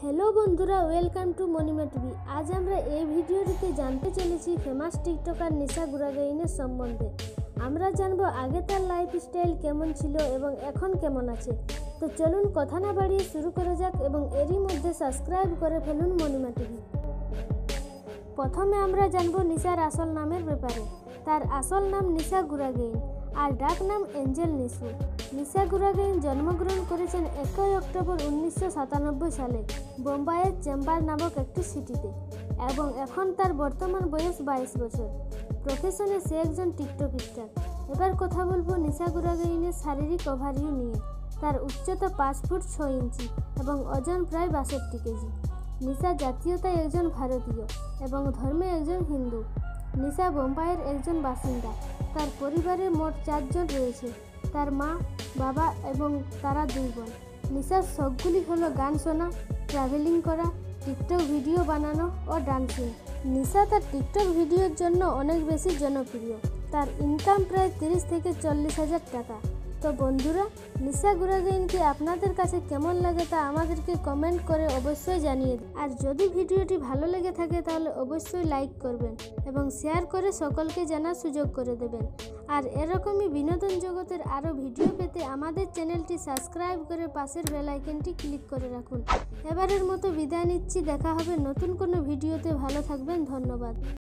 Hello বন্ধুরা, welcome to Monima TV. আজ আমরা এই ভিডিওটিতে জানতে চলেছি ফেমাস টিকটকার নিশা গুরাগাইনের সম্বন্ধে। আমরা জানবো আগে তার লাইফস্টাইল কেমন ছিল এবং এখন কেমন আছে। তো চলুন কথা না বাড়িয়ে শুরু করা যাক এবং এরই মধ্যে সাবস্ক্রাইব করে ফেলুন মনিমা টিভি। প্রথমে আমরা জানবো নিশার আসল নামের ব্যাপারে। তার আসল নাম নিশা গুরাগাইন আর ডাক নাম এঞ্জেল নিশু। নিশা গুরাগাইন জন্মগ্রহণ করেছেন 1 অক্টোবর 1997 সালে বোম্বাইয়ের চেম্বার নামক একটি সিটিতে এবং এখন তার বর্তমান বয়স 22 বছর। প্রফেশনে সে একজন টিকটক স্টার। এবার কথা বলবো নিশা গুরাগাইনের শারীরিক ওভারভিউ নিয়ে। তার উচ্চতা 5 ফুট 6 ইঞ্চি এবং ওজন প্রায় 62 কেজি। নিশা জাতীয়তায় একজন ভারতীয় এবং ধর্মে একজন হিন্দু। নিশা বোম্বাইয়ের একজন বাসিন্দা। তার পরিবারে মোট 4 জন রয়েছে, তার মা, বাবা এবং তারা 2 বোন। নিশার শখগুলি হলো গান শোনা, ট্রাভেলিং করা, টিকটক ভিডিও বানানো ও ডান্সিং। নিশা তার টিকটক ভিডিওর জন্য অনেক বেশি জনপ্রিয়। তার ইনকাম প্রায় 30 থেকে 40 হাজার টাকা। তো বন্ধুরা, নিশা গুরাগাইনকে আপনাদের কাছে কেমন লাগে তা আমাদেরকে কমেন্ট করে অবশ্যই জানিয়ে দিন। আর যদি ভিডিওটি ভালো লেগে থাকে তাহলে অবশ্যই লাইক করবেন এবং শেয়ার করে সকলকে জানার সুযোগ করে দেবেন। আর এরকমই বিনোদন জগতের আরও ভিডিও পেতে আমাদের চ্যানেলটি সাবস্ক্রাইব করে পাশের বেল আইকনটি ক্লিক করে রাখুন। এবারের মতো বিদায় নিচ্ছি, দেখা হবে নতুন কোনো ভিডিওতে। ভালো থাকবেন, ধন্যবাদ।